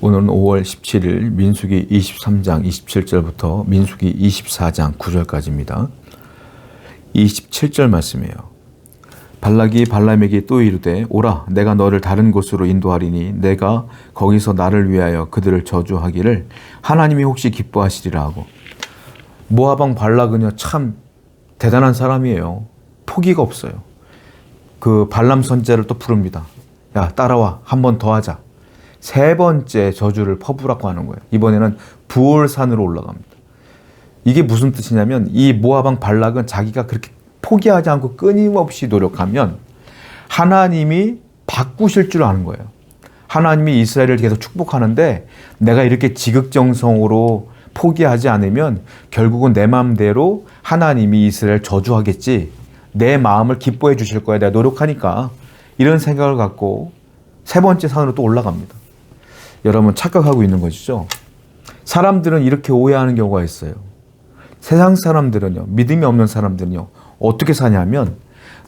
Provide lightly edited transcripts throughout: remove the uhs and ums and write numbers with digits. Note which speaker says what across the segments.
Speaker 1: 오늘은 5월 17일 민수기 23장 27절부터 민수기 24장 9절까지입니다. 27절 말씀이에요. 발락이 발람에게 또 이르되 오라 내가 너를 다른 곳으로 인도하리니 내가 거기서 나를 위하여 그들을 저주하기를 하나님이 혹시 기뻐하시리라 하고. 모압 왕 발락은요 참 대단한 사람이에요. 포기가 없어요. 그 발람 선지자를 또 부릅니다. 야 따라와 한 번 더 하자. 세 번째 저주를 퍼부라고 하는 거예요. 이번에는 부올산으로 올라갑니다. 이게 무슨 뜻이냐면 이 모압 왕 발락은 자기가 그렇게 포기하지 않고 끊임없이 노력하면 하나님이 바꾸실 줄 아는 거예요. 하나님이 이스라엘을 계속 축복하는데 내가 이렇게 지극정성으로 포기하지 않으면 결국은 내 마음대로 하나님이 이스라엘 저주하겠지. 내 마음을 기뻐해 주실 거야. 내가 노력하니까. 이런 생각을 갖고 세 번째 산으로 또 올라갑니다. 여러분 착각하고 있는 것이죠. 사람들은 이렇게 오해하는 경우가 있어요. 세상 사람들은요, 믿음이 없는 사람들은요, 어떻게 사냐면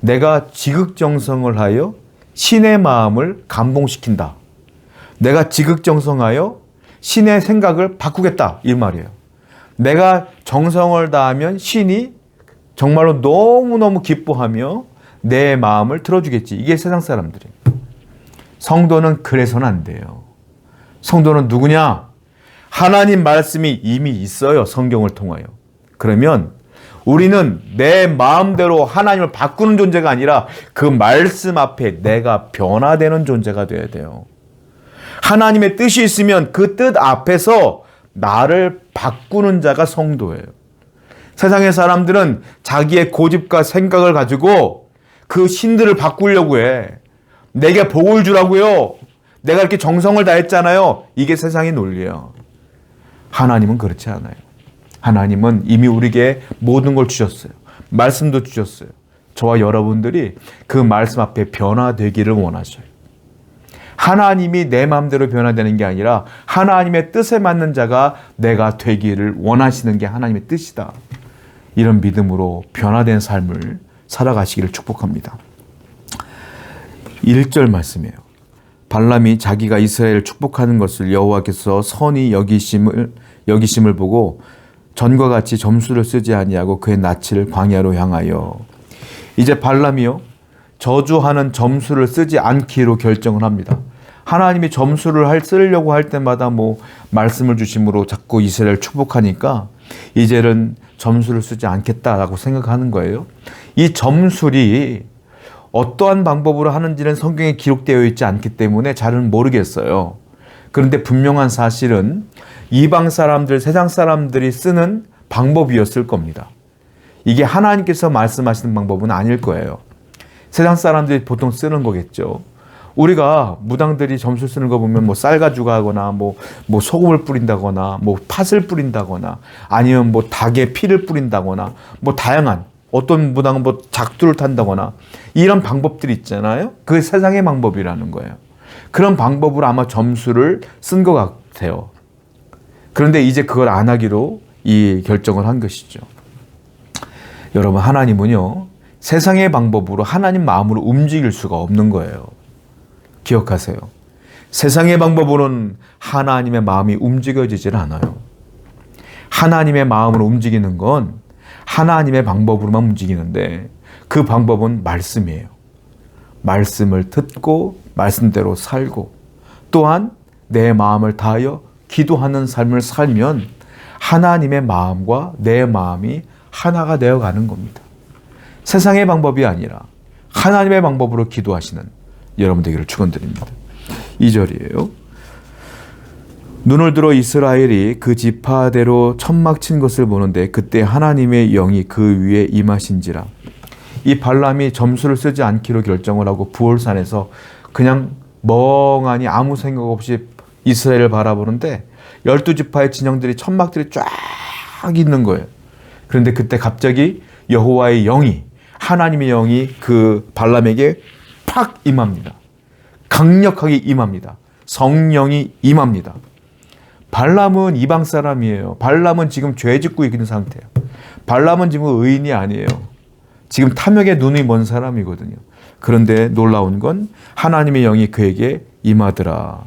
Speaker 1: 내가 지극정성을 하여 신의 마음을 감동시킨다. 내가 지극정성하여 신의 생각을 바꾸겠다. 이 말이에요. 내가 정성을 다하면 신이 정말로 너무너무 기뻐하며 내 마음을 들어주겠지. 이게 세상 사람들이에요. 성도는 그래서는 안 돼요. 성도는 누구냐? 하나님 말씀이 이미 있어요. 성경을 통하여. 그러면 우리는 내 마음대로 하나님을 바꾸는 존재가 아니라 그 말씀 앞에 내가 변화되는 존재가 되어야 돼요. 하나님의 뜻이 있으면 그 뜻 앞에서 나를 바꾸는 자가 성도예요. 세상의 사람들은 자기의 고집과 생각을 가지고 그 신들을 바꾸려고 해. 내게 복을 주라고요. 내가 이렇게 정성을 다했잖아요. 이게 세상의 논리예요. 하나님은 그렇지 않아요. 하나님은 이미 우리에게 모든 걸 주셨어요. 말씀도 주셨어요. 저와 여러분들이 그 말씀 앞에 변화되기를 원하셔요. 하나님이 내 마음대로 변화되는 게 아니라 하나님의 뜻에 맞는 자가 내가 되기를 원하시는 게 하나님의 뜻이다. 이런 믿음으로 변화된 삶을 살아가시기를 축복합니다. 1절 말씀이에요. 발람이 자기가 이스라엘을 축복하는 것을 여호와께서 선히 여기심을 보고 전과 같이 점수를 쓰지 아니하고 그의 낯을 광야로 향하여. 이제 발람이요 저주하는 점수를 쓰지 않기로 결정을 합니다. 하나님이 점수를 쓰려고 할 때마다 말씀을 주심으로 자꾸 이스라엘을 축복하니까 이제는 점수를 쓰지 않겠다라고 생각하는 거예요. 이 점술이 어떠한 방법으로 하는지는 성경에 기록되어 있지 않기 때문에 잘은 모르겠어요. 그런데 분명한 사실은 이방 사람들, 세상 사람들이 쓰는 방법이었을 겁니다. 이게 하나님께서 말씀하시는 방법은 아닐 거예요. 세상 사람들이 보통 쓰는 거겠죠. 우리가 무당들이 점술 쓰는 거 보면 쌀 가지고 하거나 소금을 뿌린다거나 팥을 뿌린다거나 아니면 닭의 피를 뿌린다거나 다양한 어떤 무당은 작두를 탄다거나 이런 방법들이 있잖아요. 그게 세상의 방법이라는 거예요. 그런 방법으로 아마 점수를 쓴 것 같아요. 그런데 이제 그걸 안 하기로 이 결정을 한 것이죠. 여러분 하나님은요 세상의 방법으로 하나님 마음으로 움직일 수가 없는 거예요. 기억하세요. 세상의 방법으로는 하나님의 마음이 움직여지질 않아요. 하나님의 마음으로 움직이는 건 하나님의 방법으로만 움직이는데 그 방법은 말씀이에요. 말씀을 듣고 말씀대로 살고 또한 내 마음을 다하여 기도하는 삶을 살면 하나님의 마음과 내 마음이 하나가 되어가는 겁니다. 세상의 방법이 아니라 하나님의 방법으로 기도하시는 여러분 되기를 축원드립니다. 2절이에요. 눈을 들어 이스라엘이 그 지파대로 천막 친 것을 보는데 그때 하나님의 영이 그 위에 임하신지라. 이 발람이 점수를 쓰지 않기로 결정을 하고 부올산에서 그냥 멍하니 아무 생각 없이 이스라엘을 바라보는데 12지파의 진영들이 천막들이 쫙 있는 거예요. 그런데 그때 갑자기 여호와의 영이 하나님의 영이 그 발람에게 팍 임합니다. 강력하게 임합니다. 성령이 임합니다. 발람은 이방 사람이에요. 발람은 지금 죄 짓고 있는 상태예요. 발람은 지금 의인이 아니에요. 지금 탐욕의 눈이 먼 사람이거든요. 그런데 놀라운 건 하나님의 영이 그에게 임하더라.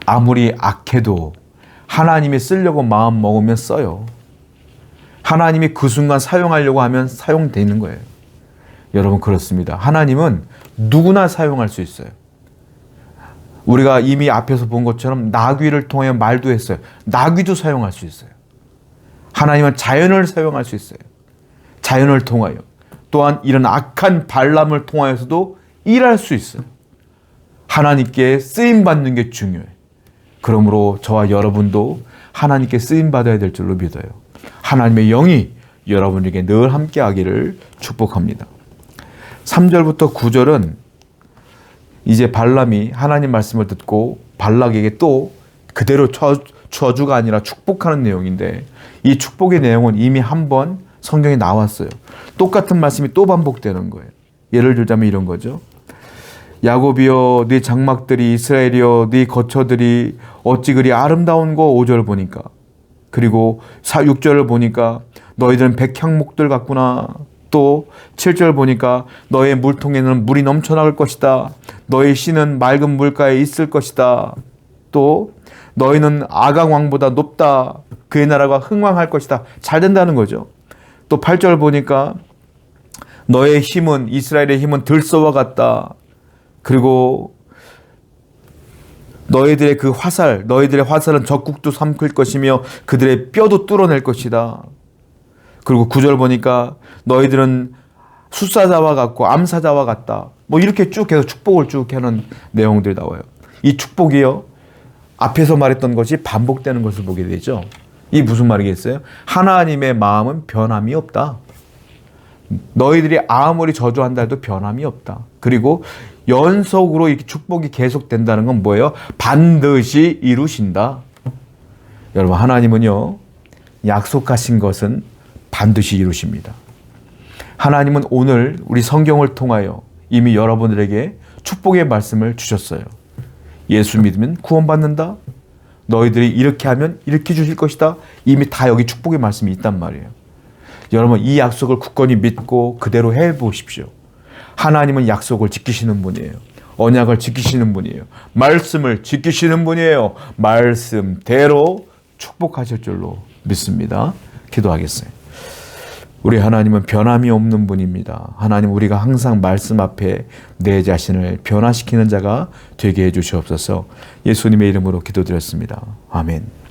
Speaker 1: 아무리 악해도 하나님이 쓰려고 마음 먹으면 써요. 하나님이 그 순간 사용하려고 하면 사용되는 거예요. 여러분, 그렇습니다. 하나님은 누구나 사용할 수 있어요. 우리가 이미 앞에서 본 것처럼 나귀를 통해 말도 했어요. 나귀도 사용할 수 있어요. 하나님은 자연을 사용할 수 있어요. 자연을 통하여. 또한 이런 악한 발람을 통하여서도 일할 수 있어요. 하나님께 쓰임받는 게 중요해요. 그러므로 저와 여러분도 하나님께 쓰임받아야 될 줄로 믿어요. 하나님의 영이 여러분에게 늘 함께하기를 축복합니다. 3절부터 9절은 이제 발람이 하나님 말씀을 듣고 발락에게 또 그대로 저주가 아니라 축복하는 내용인데, 이 축복의 내용은 이미 한번 성경에 나왔어요. 똑같은 말씀이 또 반복되는 거예요. 예를 들자면 이런 거죠. 야곱이여 네 장막들이, 이스라엘이여 네 거처들이 어찌 그리 아름다운고. 5절 보니까. 그리고 6절을 보니까 너희들은 백향목들 같구나. 또 7절 보니까 너의 물통에는 물이 넘쳐나갈 것이다. 너의 씨는 맑은 물가에 있을 것이다. 또 너희는 아각 왕보다 높다. 그의 나라가 흥왕할 것이다. 잘 된다는 거죠. 또 8절 보니까 너의 힘은, 이스라엘의 힘은 들소와 같다. 그리고 너희들의 화살은 적국도 삼킬 것이며 그들의 뼈도 뚫어낼 것이다. 그리고 9절 보니까 너희들은 숫사자와 같고 암사자와 같다. 뭐 이렇게 쭉 계속 축복을 쭉 하는 내용들이 나와요. 이 축복이요, 앞에서 말했던 것이 반복되는 것을 보게 되죠. 이 무슨 말이겠어요? 하나님의 마음은 변함이 없다. 너희들이 아무리 저주한다 해도 변함이 없다. 그리고 연속으로 이렇게 축복이 계속된다는 건 뭐예요? 반드시 이루신다. 여러분, 하나님은요, 약속하신 것은 반드시 이루십니다. 하나님은 오늘 우리 성경을 통하여 이미 여러분들에게 축복의 말씀을 주셨어요. 예수 믿으면 구원받는다. 너희들이 이렇게 하면 이렇게 주실 것이다. 이미 다 여기 축복의 말씀이 있단 말이에요. 여러분, 이 약속을 굳건히 믿고 그대로 해보십시오. 하나님은 약속을 지키시는 분이에요. 언약을 지키시는 분이에요. 말씀을 지키시는 분이에요. 말씀대로 축복하실 줄로 믿습니다. 기도하겠어요. 우리 하나님은 변함이 없는 분입니다. 하나님, 우리가 항상 말씀 앞에 내 자신을 변화시키는 자가 되게 해주시옵소서. 예수님의 이름으로 기도드렸습니다. 아멘.